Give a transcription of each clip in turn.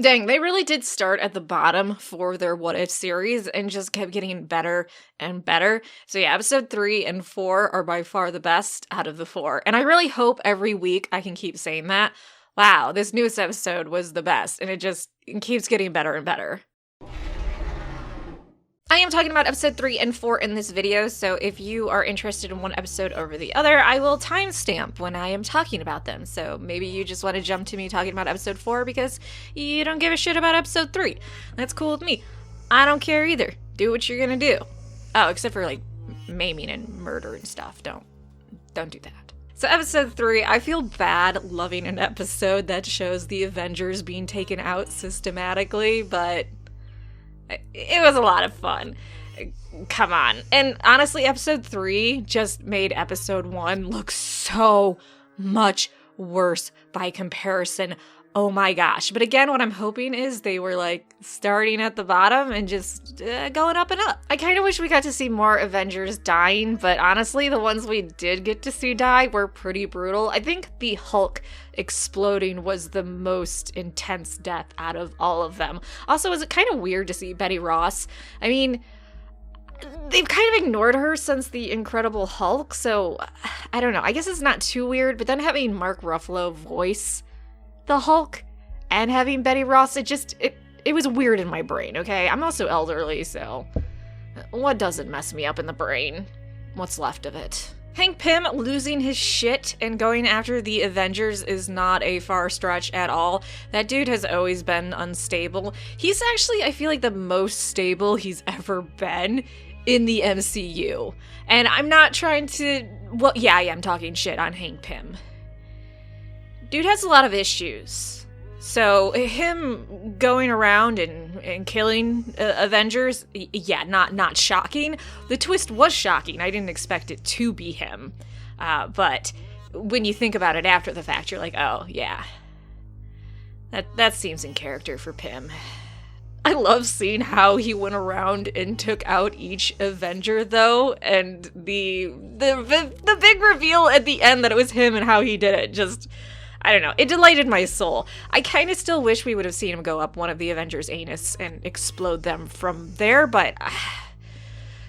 Dang, they really did start at the bottom for their What If series and just kept getting better and better. So yeah, episode 3 and 4 are by far the best out of the 4. And I really hope every week I can keep saying that. Wow, this newest episode was the best, and it keeps getting better and better. I am talking about episode 3 and 4 in this video, so if you are interested in one episode over the other, I will timestamp when I am talking about them. So maybe you just want to jump to me talking about episode 4 because you don't give a shit about episode 3. That's cool with me. I don't care either. Do what you're gonna do. Oh, except for like maiming and murder and stuff. Don't do that. So episode 3, I feel bad loving an episode that shows the Avengers being taken out systematically, but it was a lot of fun. Come on. And honestly, episode 3 just made episode 1 look so much worse by comparison. Oh my gosh. But again, what I'm hoping is they were like starting at the bottom and just going up and up. I kind of wish we got to see more Avengers dying, but honestly, the ones we did get to see die were pretty brutal. I think the Hulk exploding was the most intense death out of all of them. Also, is it kind of weird to see Betty Ross? I mean, they've kind of ignored her since the Incredible Hulk, so I don't know. I guess it's not too weird, but then having Mark Ruffalo voice the Hulk and having Betty Ross, it was weird in my brain, okay? I'm also elderly, so what doesn't mess me up in the brain? What's left of it? Hank Pym losing his shit and going after the Avengers is not a far stretch at all. That dude has always been unstable. He's actually, I feel like, the most stable he's ever been in the MCU. And I'm not trying to, well, yeah, I am talking shit on Hank Pym. Dude has a lot of issues. So him going around and killing Avengers, yeah, not shocking. The twist was shocking. I didn't expect it to be him. But when you think about it after the fact, you're like, oh, yeah. That seems in character for Pym. I love seeing how he went around and took out each Avenger, though, and the big reveal at the end that it was him and how he did it just, I don't know, it delighted my soul. I kind of still wish we would have seen him go up one of the Avengers' anus and explode them from there, but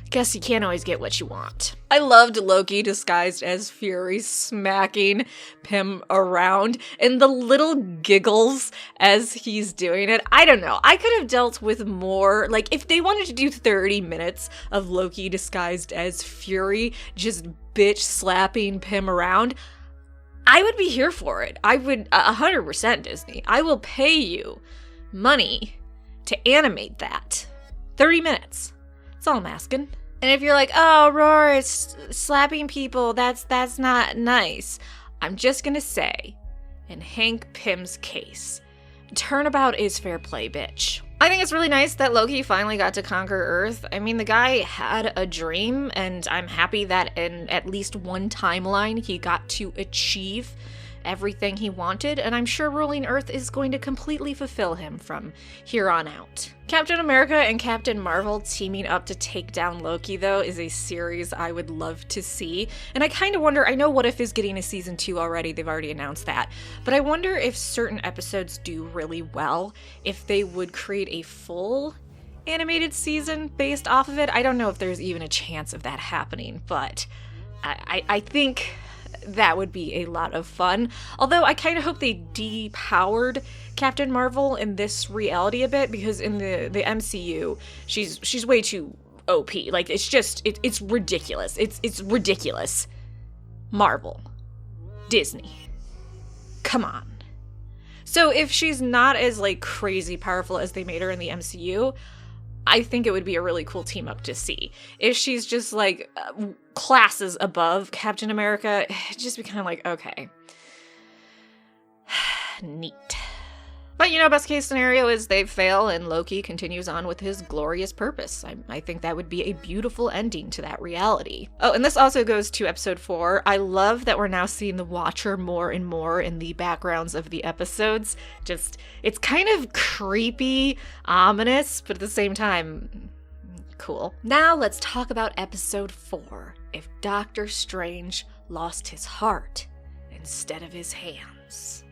guess you can't always get what you want. I loved Loki disguised as Fury smacking Pym around and the little giggles as he's doing it. I don't know. I could have dealt with more. Like, if they wanted to do 30 minutes of Loki disguised as Fury just bitch slapping Pym around, I would be here for it. I would 100% Disney. I will pay you money to animate that. 30 minutes. That's all I'm asking. And if you're like, oh, Rawrist, slapping people, that's not nice. I'm just gonna say, in Hank Pym's case, turnabout is fair play, bitch. I think it's really nice that Loki finally got to conquer Earth. I mean, the guy had a dream, and I'm happy that in at least one timeline he got to achieve everything he wanted, and I'm sure ruling Earth is going to completely fulfill him from here on out. Captain America and Captain Marvel teaming up to take down Loki, though, is a series I would love to see, and I kind of wonder, I know What If is getting a season 2 already, they've already announced that, but I wonder if certain episodes do really well, if they would create a full animated season based off of it. I don't know if there's even a chance of that happening, but I think that would be a lot of fun. Although I kind of hope they depowered Captain Marvel in this reality a bit, because in the MCU, she's way too OP. Like, it's ridiculous. It's ridiculous. Marvel. Disney. Come on. So if she's not as, like, crazy powerful as they made her in the MCU, I think it would be a really cool team up to see. If she's just, like, classes above Captain America, it'd just be kind of like, okay. Neat. But, you know, best case scenario is they fail and Loki continues on with his glorious purpose. I think that would be a beautiful ending to that reality. Oh, and this also goes to episode 4. I love that we're now seeing the Watcher more and more in the backgrounds of the episodes. Just, it's kind of creepy, ominous, but at the same time, cool. Now let's talk about episode 4. If Doctor Strange lost his heart instead of his hands.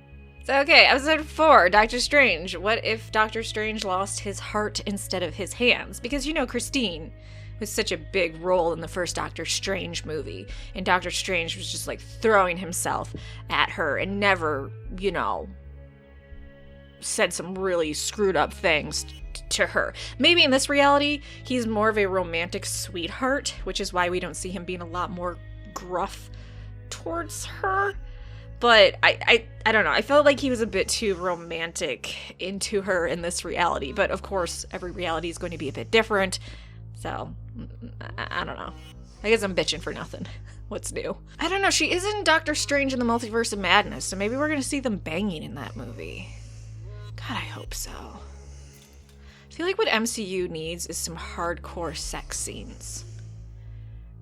So, okay, episode 4, Doctor Strange. What if Doctor Strange lost his heart instead of his hands? Because, you know, Christine was such a big role in the first Doctor Strange movie, and Doctor Strange was just, like, throwing himself at her and never, you know, said some really screwed up things to her. Maybe in this reality, he's more of a romantic sweetheart, which is why we don't see him being a lot more gruff towards her. But I don't know. I felt like he was a bit too romantic into her in this reality. But of course, every reality is going to be a bit different. So, I don't know. I guess I'm bitching for nothing. What's new? I don't know. She is in Doctor Strange in the Multiverse of Madness. So maybe we're going to see them banging in that movie. God, I hope so. I feel like what MCU needs is some hardcore sex scenes.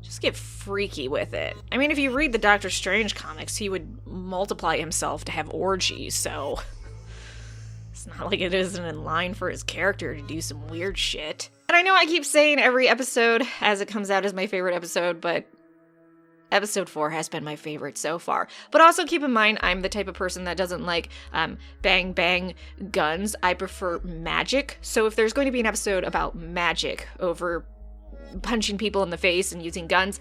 Just get freaky with it. I mean, if you read the Doctor Strange comics, he would multiply himself to have orgies, so it's not like it isn't in line for his character to do some weird shit. And I know I keep saying every episode as it comes out is my favorite episode, but episode 4 has been my favorite so far. But also keep in mind, I'm the type of person that doesn't like bang bang guns. I prefer magic. So if there's going to be an episode about magic over punching people in the face and using guns,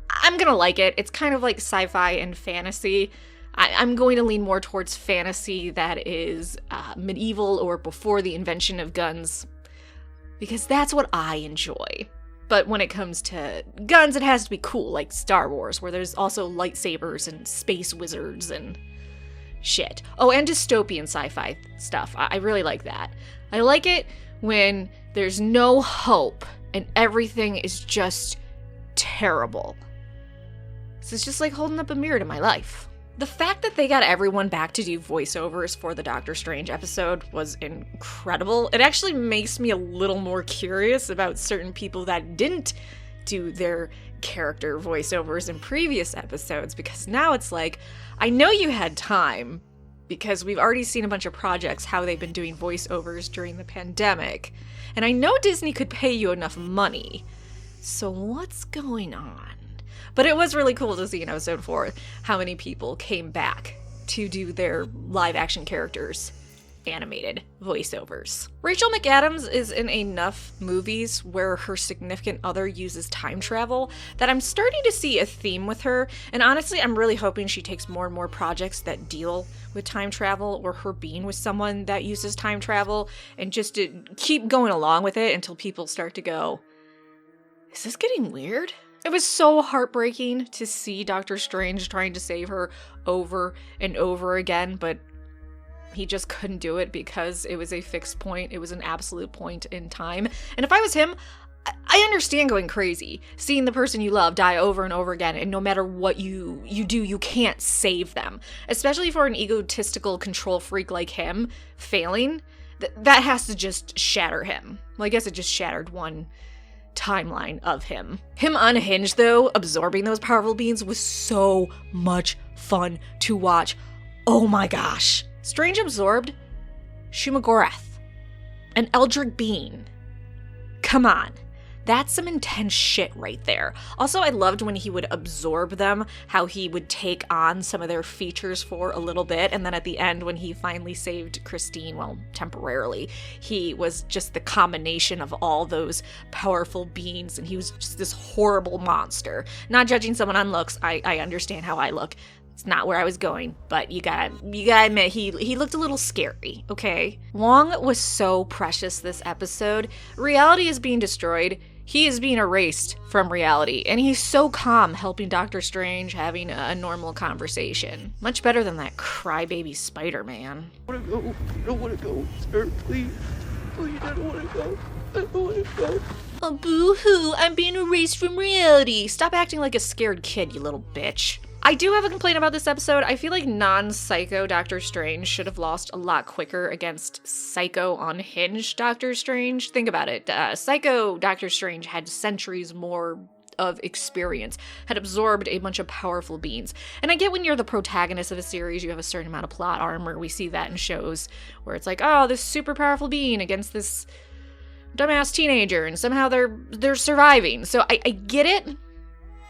I'm gonna like it. It's kind of like sci-fi and fantasy. I'm going to lean more towards fantasy that is medieval or before the invention of guns, because that's what I enjoy. But when it comes to guns, it has to be cool, like Star Wars, where there's also lightsabers and space wizards and shit. Oh, and dystopian sci-fi stuff. I really like that. I like it when there's no hope and everything is just terrible. So it's just like holding up a mirror to my life. The fact that they got everyone back to do voiceovers for the Doctor Strange episode was incredible. It actually makes me a little more curious about certain people that didn't do their character voiceovers in previous episodes, because now it's like, I know you had time, because we've already seen a bunch of projects how they've been doing voiceovers during the pandemic. And I know Disney could pay you enough money. So what's going on? But it was really cool to see in episode 4 how many people came back to do their live action characters animated voiceovers. Rachel McAdams is in enough movies where her significant other uses time travel that I'm starting to see a theme with her, and honestly I'm really hoping she takes more and more projects that deal with time travel or her being with someone that uses time travel, and just to keep going along with it until people start to go, is this getting weird? It was so heartbreaking to see Doctor Strange trying to save her over and over again, but he just couldn't do it because it was a fixed point. It was an absolute point in time. And if I was him, I understand going crazy, seeing the person you love die over and over again, and no matter what you do, you can't save them. Especially for an egotistical control freak like him, failing, that has to just shatter him. Well, I guess it just shattered one timeline of him. Him unhinged, though, absorbing those powerful beings was so much fun to watch. Oh my gosh. Strange absorbed Shumagorath, an Eldritch being. Come on. That's some intense shit right there. Also, I loved when he would absorb them, how he would take on some of their features for a little bit, and then at the end when he finally saved Christine, well, temporarily, he was just the combination of all those powerful beings, and he was just this horrible monster. Not judging someone on looks, I understand how I look. It's not where I was going, but you gotta admit, he looked a little scary, okay? Wong was so precious this episode. Reality is being destroyed. He is being erased from reality, and he's so calm helping Doctor Strange having a normal conversation. Much better than that crybaby Spider-Man. I don't wanna go. I don't wanna go, sir. Please. Please, I don't wanna go. I don't wanna go. Oh, boo-hoo, I'm being erased from reality. Stop acting like a scared kid, you little bitch. I do have a complaint about this episode. I feel like non-psycho Doctor Strange should have lost a lot quicker against psycho unhinged Doctor Strange. Think about it. Psycho Doctor Strange had centuries more of experience, had absorbed a bunch of powerful beings. And I get when you're the protagonist of a series, you have a certain amount of plot armor. We see that in shows where it's like, oh, this super powerful being against this dumbass teenager, and somehow they're surviving. So I get it,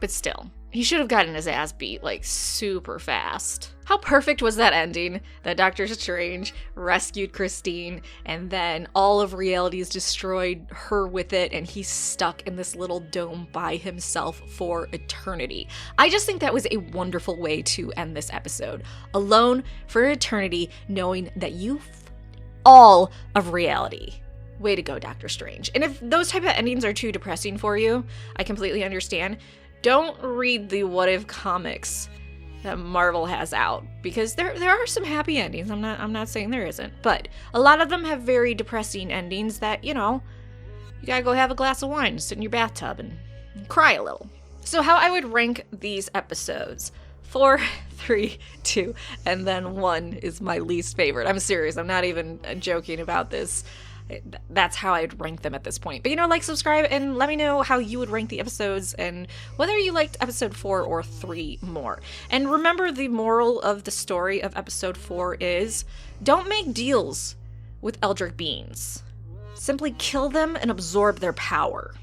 but still. He should have gotten his ass beat, like, super fast. How perfect was that ending? That Doctor Strange rescued Christine, and then all of reality is destroyed, her with it, and he's stuck in this little dome by himself for eternity. I just think that was a wonderful way to end this episode. Alone for eternity, knowing that you all of reality. Way to go, Doctor Strange. And if those type of endings are too depressing for you, I completely understand. Don't read the What If comics that Marvel has out, because there are some happy endings. I'm not saying there isn't, but a lot of them have very depressing endings that, you know, you gotta go have a glass of wine, sit in your bathtub and cry a little. So how I would rank these episodes: 4, 3, 2, and then 1 is my least favorite. I'm serious. I'm not even joking about this. That's how I'd rank them at this point. But, you know, like, subscribe, and let me know how you would rank the episodes and whether you liked episode 4 or 3 more. And remember, the moral of the story of episode 4 is don't make deals with eldritch beings. Simply kill them and absorb their power.